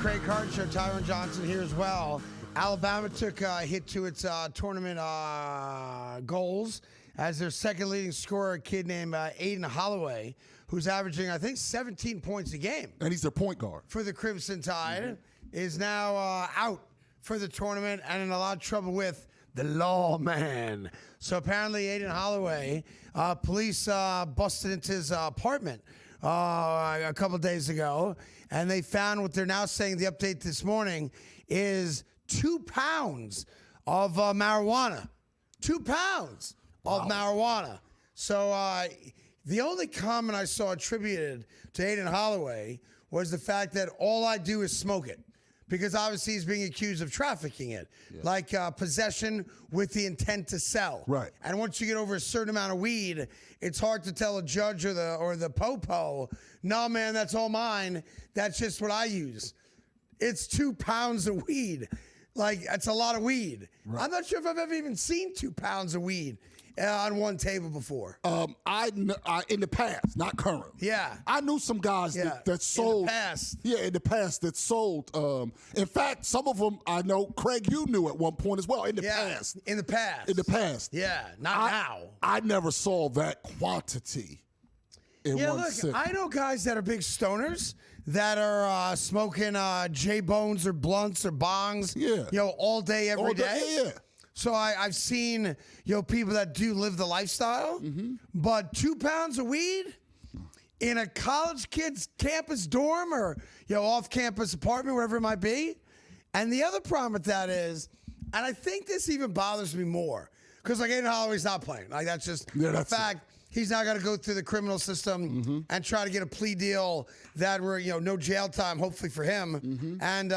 Craig Carton Show. Tyron Johnson here as well. Alabama took a hit to its tournament goals as their second leading scorer, a kid named Aden Holloway, who's averaging, I think, 17 points a game. And he's their point guard. For the Crimson Tide, is now out for the tournament and in a lot of trouble with the lawman. So apparently Aden Holloway, police busted into his apartment a couple days ago, and they found what they're now saying, the update this morning, is 2 pounds of marijuana. 2 pounds of marijuana. So the only comment I saw attributed to Aden Holloway was the fact that all I do is smoke it. Because obviously he's being accused of trafficking it, like possession with the intent to sell. Right. And once you get over a certain amount of weed, it's hard to tell a judge or the popo, no, man, that's all mine. That's just what I use. It's 2 pounds of weed. Like, that's a lot of weed. Right. I'm not sure if I've ever even seen 2 pounds of weed on one table before. I in the past, not current. Yeah. I knew some guys that sold. In the past. Yeah, in the past that sold. In fact, some of them I know, Craig, you knew at one point as well. In the past. In the past. In the past. Yeah, not now. I never saw that quantity in one sitting. I know guys that are big stoners that are smoking J-Bones or blunts or bongs, all day, every day. Yeah. So I've seen, people that do live the lifestyle, but 2 pounds of weed in a college kid's campus dorm or, off-campus apartment, wherever it might be. And the other problem with that is, and I think this even bothers me more, because like Aden Holloway's not playing. Like that's just a fact. He's now got to go through the criminal system and try to get a plea deal that were, no jail time, hopefully for him, and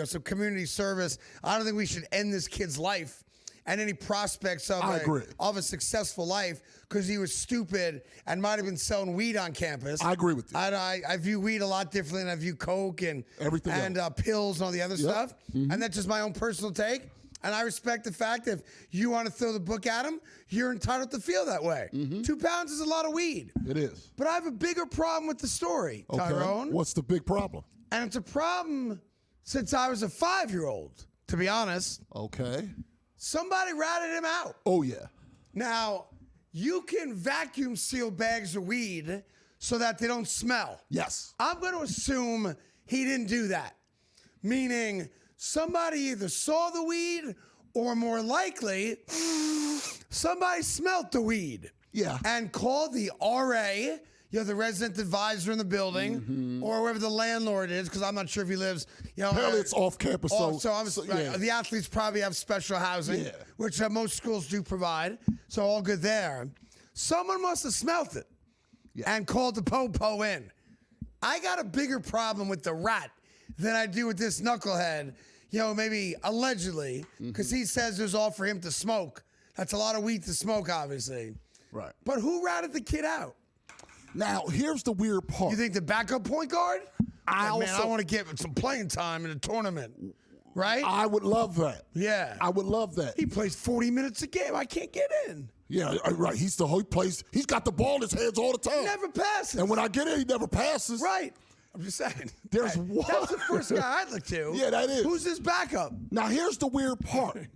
some community service. I don't think we should end this kid's life and any prospects of a successful life because he was stupid and might have been selling weed on campus. I agree with you. I view weed a lot differently than I view coke and everything and pills and all the other stuff. Mm-hmm. And that's just my own personal take. And I respect the fact that if you want to throw the book at him, you're entitled to feel that way. 2 pounds is a lot of weed. It is. But I have a bigger problem with the story, Tyrone. What's the big problem? And it's a problem since I was a 5-year-old, to be honest. Okay. Somebody ratted him out. Oh, yeah. Now, you can vacuum seal bags of weed so that they don't smell. Yes. I'm going to assume he didn't do that, meaning somebody either saw the weed or more likely somebody smelt the weed. Yeah. And called the RA, the resident advisor in the building, or whoever the landlord is, because I'm not sure if he lives, apparently it's off campus. The athletes probably have special housing, which most schools do provide. So all good there. Someone must have smelt it and called the po-po in. I got a bigger problem with the rat than I do with this knucklehead, maybe allegedly, because he says it was all for him to smoke. That's a lot of weed to smoke, obviously. Right. But who ratted the kid out? Now, here's the weird part. You think the backup point guard? I want to get some playing time in a tournament, right? I would love that. Yeah. I would love that. He plays 40 minutes a game. I can't get in. Yeah, right. He's got the ball in his hands all the time. He never passes. And when I get in, he never passes. Right. I'm just saying. There's one. That's the first guy I'd look to. Yeah, that is. Who's his backup? Now, here's the weird part.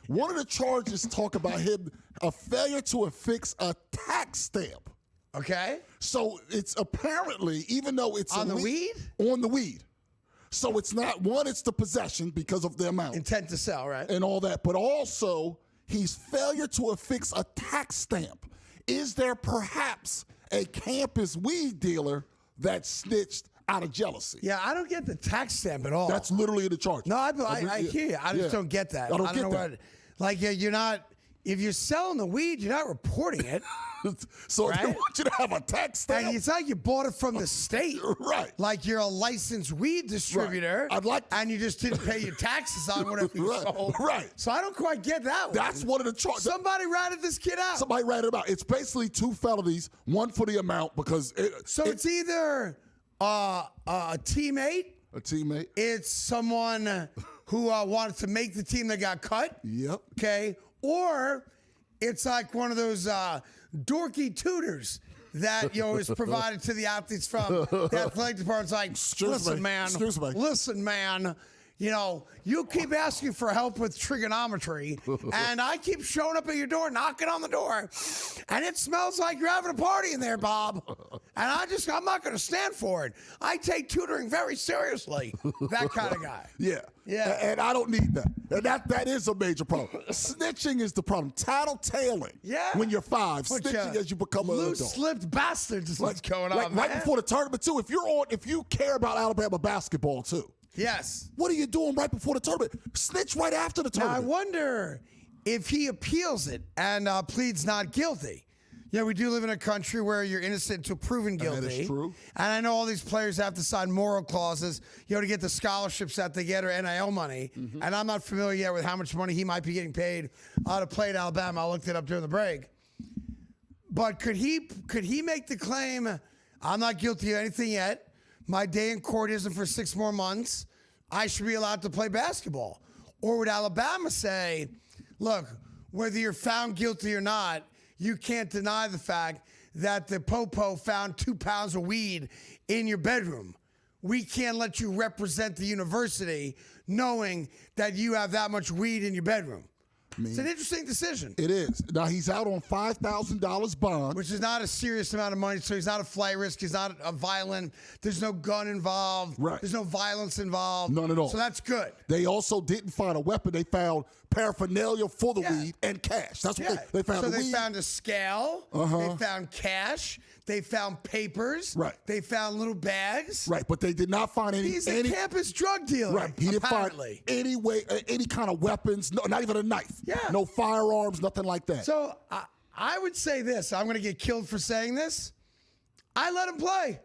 One of the charges talk about him, a failure to affix a tax stamp. Okay. So it's apparently, even though it's on the weed? On the weed. So it's not, one, it's the possession because of the amount. Intent to sell, right? And all that. But also, he's failure to affix a tax stamp. Is there perhaps a campus weed dealer that snitched out of jealousy? Yeah, I don't get the tax stamp at all. That's literally the charge. No, I hear you. I just don't get that. I don't get that. You're not, if you're selling the weed, you're not reporting it. So right? they want you to have a tax stamp. And it's like you bought it from the state. Right. Like you're a licensed weed distributor. Right. And you just didn't pay your taxes on whatever you sold. Right. So I don't quite get that one. That's one of the charges. Somebody ratted this kid out. Somebody ratted him out. It's basically 2 felonies, one for the amount because it's either a teammate. A teammate. It's someone who wanted to make the team that got cut. Yep. Okay. Or it's like one of those dorky tutors that is provided to the athletes from the athletic department's like, listen, man, you keep asking for help with trigonometry, and I keep showing up at your door, knocking on the door, and it smells like you're having a party in there, Bob. And I'm not going to stand for it. I take tutoring very seriously. That kind of guy. Yeah. Yeah. And I don't need that. And that is a major problem. Snitching is the problem. Tattletaling. Yeah. When you're 5. Snitching as you become an adult. Loose-lipped bastards is what's going on, right before the tournament, too. If you care about Alabama basketball, too. Yes. What are you doing right before the tournament? Snitch right after the tournament. Now, I wonder if he appeals it and pleads not guilty. We do live in a country where you're innocent until proven guilty. That is true. And I know all these players have to sign moral clauses, to get the scholarships that they get or NIL money. Mm-hmm. And I'm not familiar yet with how much money he might be getting paid to play at Alabama. I looked it up during the break. But could he make the claim, I'm not guilty of anything yet. My day in court isn't for 6 more months. I should be allowed to play basketball. Or would Alabama say, look, whether you're found guilty or not, you can't deny the fact that the popo found 2 pounds of weed in your bedroom. We can't let you represent the university knowing that you have that much weed in your bedroom. It's an interesting decision. It is. Now, he's out on $5,000 bond. Which is not a serious amount of money, so he's not a flight risk. He's not a violent. There's no gun involved. Right. There's no violence involved. None at all. So that's good. They also didn't find a weapon. They found paraphernalia for the weed and cash. That's what they found. So they found a scale. They found cash. They found papers. Right. They found little bags. Right, but they did not find any. He's a campus drug dealer. Right. He didn't find any kind of weapons. No, not even a knife. Yeah. No firearms. Nothing like that. So I would say this. I'm going to get killed for saying this. I let him play.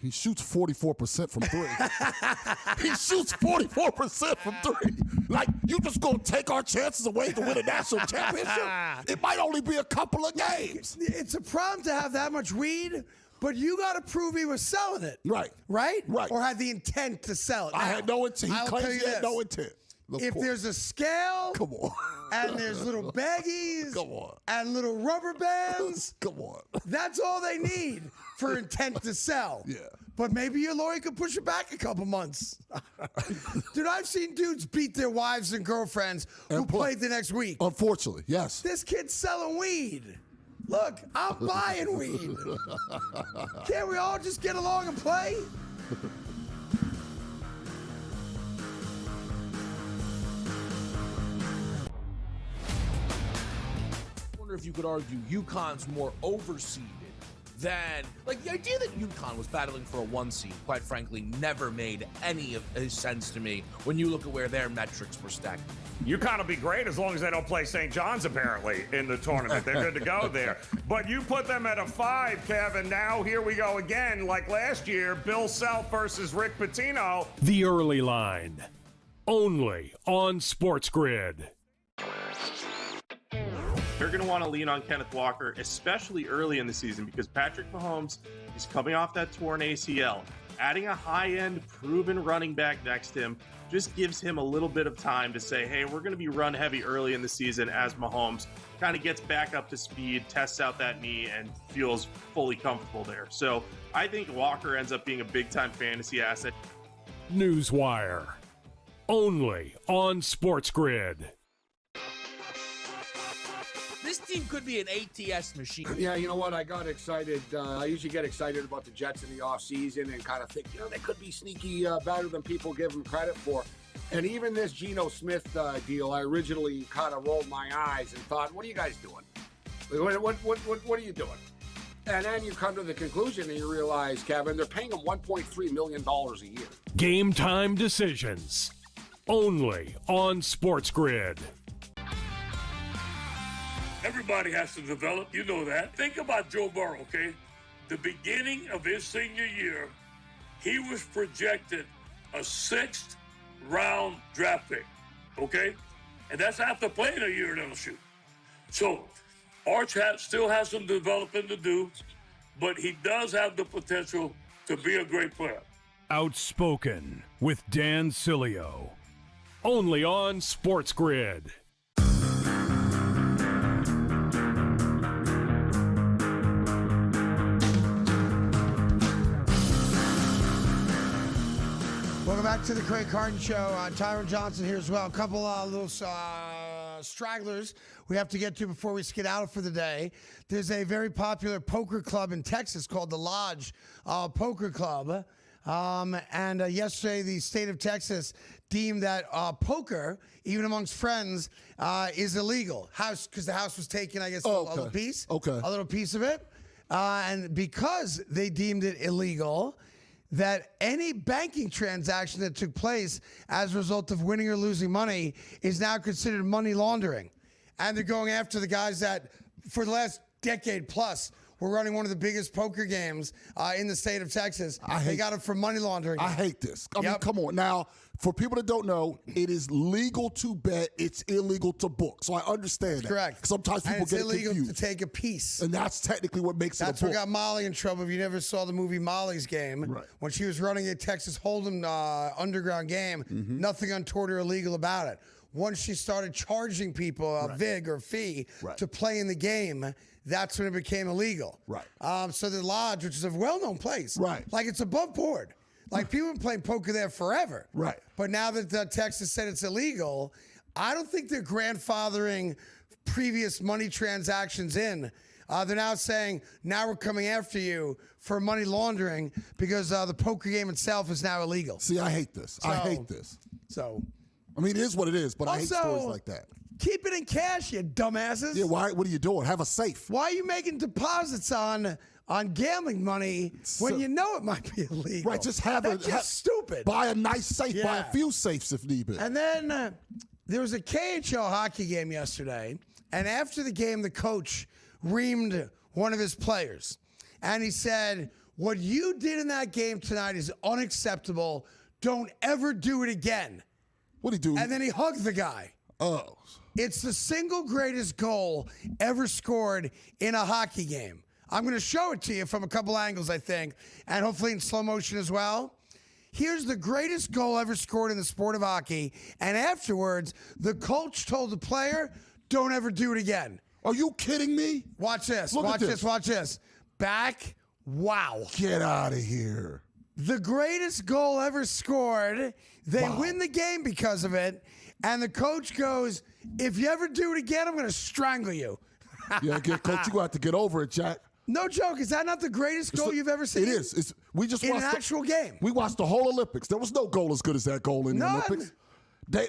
He shoots 44% from three. He shoots 44% from three. Like, you just going to take our chances away to win a national championship? It might only be a couple of games. It's a problem to have that much weed, but you got to prove he was selling it. Right. Right? Right. Or had the intent to sell it. I had no intent. He I'll claims tell you he had this. no intent. If there's a scale, Come on. and there's little baggies, Come on. and little rubber bands, Come on. that's all they need for intent to sell. Yeah. But maybe your lawyer could push it back a couple months. Dude, I've seen dudes beat their wives and girlfriends who played the next week. Unfortunately, yes. This kid's selling weed. Look, I'm buying weed. Can't we all just get along and play? I wonder if you could argue UConn's more overseeded than, like, the idea that UConn was battling for a 1 seed, quite frankly, never made any of sense to me when you look at where their metrics were stacked. UConn will be great as long as they don't play St. John's, apparently, in the tournament. They're good to go there. But you put them at a 5, Kevin. Now here we go again, like last year, Bill Self versus Rick Pitino. The Early Line, only on SportsGrid. They're going to want to lean on Kenneth Walker, especially early in the season, because Patrick Mahomes is coming off that torn ACL. Adding a high-end, proven running back next to him just gives him a little bit of time to say, hey, we're going to be run heavy early in the season as Mahomes kind of gets back up to speed, tests out that knee, and feels fully comfortable there. So I think Walker ends up being a big-time fantasy asset. Newswire, only on SportsGrid. This team could be an ATS machine. Yeah, you know what? I got excited. I usually get excited about the Jets in the offseason and kind of think, they could be sneaky better than people give them credit for. And even this Geno Smith deal, I originally kind of rolled my eyes and thought, what are you guys doing? What are you doing? And then you come to the conclusion and you realize, Kevin, they're paying him $1.3 million a year. Game time decisions, only on SportsGrid. Everybody has to develop, you know that. Think about Joe Burrow, okay? The beginning of his senior year, he was projected a 6th round draft pick, okay? And that's after playing a year in LSU. So Arch still has some developing to do, but he does have the potential to be a great player. Outspoken with Dan Cilio, only on SportsGrid. Welcome back to the Craig Carton Show. Tyron Johnson here as well. A couple little stragglers we have to get to before we skedaddle for the day. There's a very popular poker club in Texas called the Lodge Poker Club. And yesterday, the state of Texas deemed that poker, even amongst friends, is illegal. Because the house was taken, I guess, a little piece. Okay. A little piece of it. And because they deemed it illegal, that any banking transaction that took place as a result of winning or losing money is now considered money laundering. And they're going after the guys that, for the last decade plus, were running one of the biggest poker games in the state of Texas. They got it for money laundering. I hate this. I mean, come on. Now, for people that don't know, it is legal to bet. It's illegal to book. So I understand that. Correct. Sometimes people get confused. It's illegal to take a piece. And that's technically what makes it a book. That's what got Molly in trouble. If you never saw the movie Molly's Game, right, when she was running a Texas Hold'em underground game, nothing untoward or illegal about it. Once she started charging people a vig or fee to play in the game, that's when it became illegal. Right. So the Lodge, which is a well-known place, like it's above board. Like people have been playing poker there forever. Right. But now that Texas said it's illegal, I don't think they're grandfathering previous money transactions in. They're now saying, now we're coming after you for money laundering because the poker game itself is now illegal. See, I hate this. I hate this. So, I mean, it is what it is, but also, I hate stories like that. Keep it in cash, you dumbasses. Yeah, why? What are you doing? Have a safe. Why are you making deposits on gambling money when you know it might be illegal? Right, just have That's just stupid. Buy a nice safe, buy a few safes if need be. And then there was a KHL hockey game yesterday, and after the game, the coach reamed one of his players. And he said, What you did in that game tonight is unacceptable. Don't ever do it again. What'd he do? And then he hugged the guy. Oh. It's the single greatest goal ever scored in a hockey game. I'm going to show it to you from a couple angles, I think, and hopefully in slow motion as well. Here's the greatest goal ever scored in the sport of hockey. And afterwards, the coach told the player, don't ever do it again. Are you kidding me? Watch this. Look at Watch this. Watch this. Back. Wow. Get out of here. The greatest goal ever scored. They Wow. win the game because of it. And the coach goes, if you ever do it again, I'm going to strangle you. Yeah, coach, you're going to have to get over it, Jack. No joke. Is that not the greatest goal you've ever seen? It is. We just in watched an actual game. We watched the whole Olympics. There was no goal as good as that goal in the None. Olympics.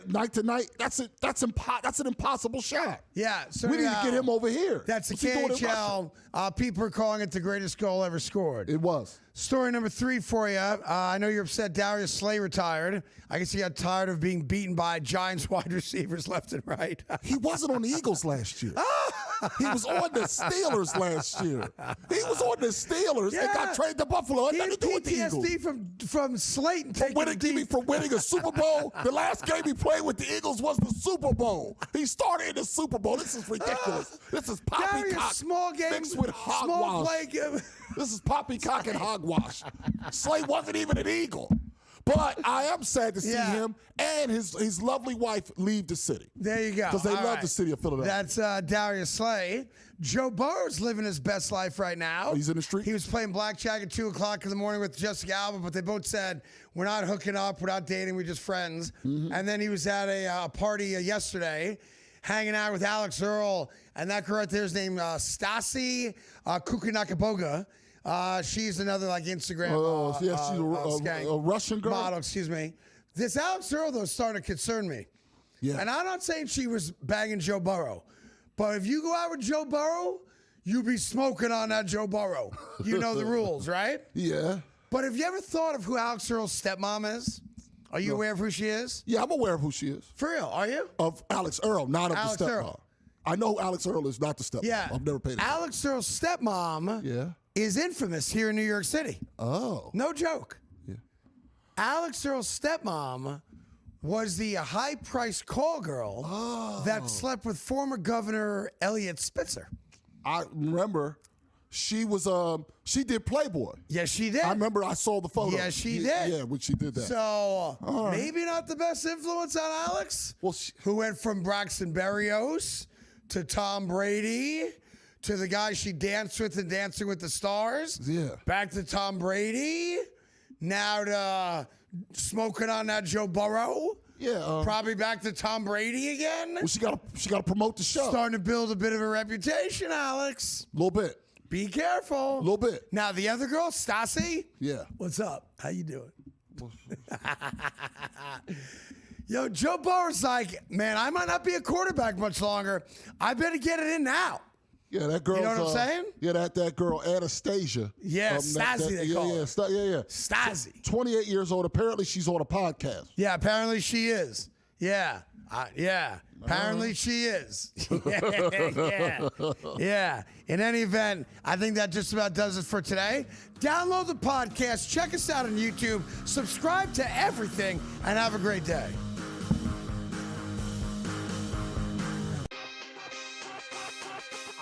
Night to night, that's an impossible shot. Yeah, so we need to get him over here. That's the What's he doing in KHL. People are calling it the greatest goal ever scored. It was. Story number 3 for you. I know you're upset Darius Slay retired. I guess he got tired of being beaten by Giants wide receivers left and right. He wasn't on the Eagles last year. He was on the Steelers last year. He was on the Steelers and got traded to Buffalo. He had Nothing to do with the Eagles. PTSD from Slayton taking from winning a Super Bowl. The last game he played with the Eagles was the Super Bowl. He started in the Super Bowl. This is ridiculous. This is poppycock small game mixed with small hogwash. play game. This is poppycock and hogwash. Slay wasn't even an Eagle. But I am sad to see him and his lovely wife leave the city. There you go. Because they All love right. the city of Philadelphia. That's Darius Slay. Joe Burrow's living his best life right now. Oh, he's in the street? He was playing blackjack at 2 o'clock in the morning with Jessica Alba, but they both said, we're not hooking up, we're not dating, we're just friends. Mm-hmm. And then he was at a party yesterday, hanging out with Alex Earl, and that girl right there is named Stasi Kukunakaboga. She's another like Instagram she's a Russian girl? model, excuse me. This Alex Earl, though, is starting to concern me. Yeah. And I'm not saying she was banging Joe Burrow, but if you go out with Joe Burrow, you be smoking on that Joe Burrow. You know the rules, right? Yeah. But have you ever thought of who Alex Earl's stepmom is? Are you aware of who she is? Yeah, I'm aware of who she is. For real, are you? Of Alex Earl, not of Alex the stepmom. Earl. I know who Alex Earl is, not the stepmom. Yeah. I've never paid attention. Alex Earl's stepmom is infamous here in New York City. Oh. No joke. Yeah. Alex Earl's stepmom was the high-priced call girl that slept with former Governor Elliot Spitzer. I remember she was she did Playboy. Yes, she did. I remember I saw the photo. Yes, she did. Yeah, when she did that. So All right. maybe not the best influence on Alex. Well, who went from Braxton Berrios to Tom Brady to the guy she danced with in Dancing with the Stars. Yeah. Back to Tom Brady. Now to smoking on that Joe Burrow. Yeah. Probably back to Tom Brady again. Well, she got to promote the show. Starting to build a bit of a reputation, Alex. A little bit. Be careful. A little bit. Now the other girl, Stasi. Yeah. What's up? How you doing? Yo, Joe Burrow's like, man, I might not be a quarterback much longer. I better get it in now. Yeah, that girl. You know what I'm saying? Yeah, that girl Anastasia. Yeah, Stasi they call her. Yeah. Stasi. 28 years old. Apparently, she's on a podcast. Yeah, apparently she is. Yeah. Apparently she is. Yeah. In any event, I think that just about does it for today. Download the podcast. Check us out on YouTube. Subscribe to everything, and have a great day.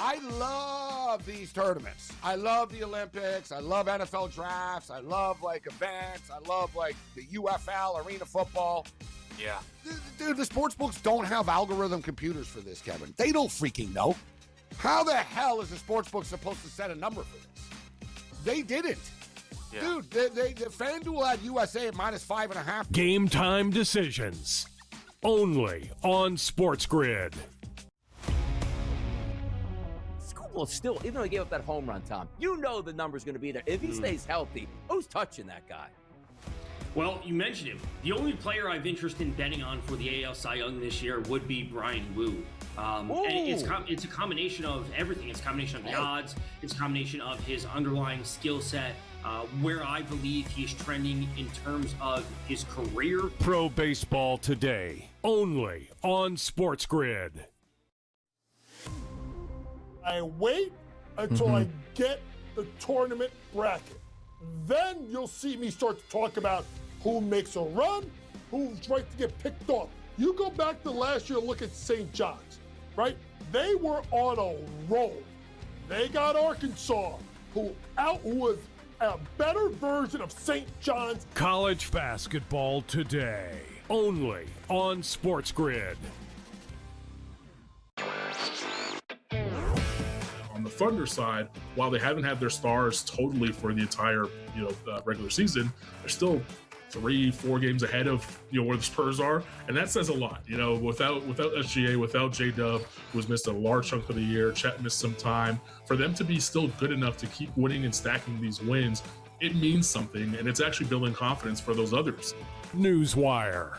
I love these tournaments. I love the Olympics. I love NFL drafts. I love like events. I love like the UFL, arena football. Yeah. Dude, the sports books don't have algorithm computers for this, Kevin. They don't freaking know. How the hell is the sports book supposed to set a number for this? They didn't. Yeah. Dude, the FanDuel had USA at -5.5. Game time decisions. Only on SportsGrid. Well, still, even though he gave up that home run, Tom, you know the number's going to be there. If he stays healthy, who's touching that guy? Well, you mentioned him. The only player I've interest in betting on for the AL Cy Young this year would be Brian Wu. And it's a combination of everything. It's a combination of the odds. It's a combination of his underlying skill set, where I believe he's trending in terms of his career. Pro Baseball Today. Only on SportsGrid. I wait until I get the tournament bracket. Then you'll see me start to talk about who makes a run, who's right to get picked off. You go back to last year, look at St. John's, right? They were on a roll. They got Arkansas, who was a better version of St. John's. College basketball today, only on SportsGrid. On the Thunder side, while they haven't had their stars totally for the entire regular season, they're still 3-4 games ahead of where the Spurs are, and that says a lot. Without SGA, without J-Dub, who's missed a large chunk of the year, Chet missed some time, for them to be still good enough to keep winning and stacking these wins, it means something, and it's actually building confidence for those others. Newswire.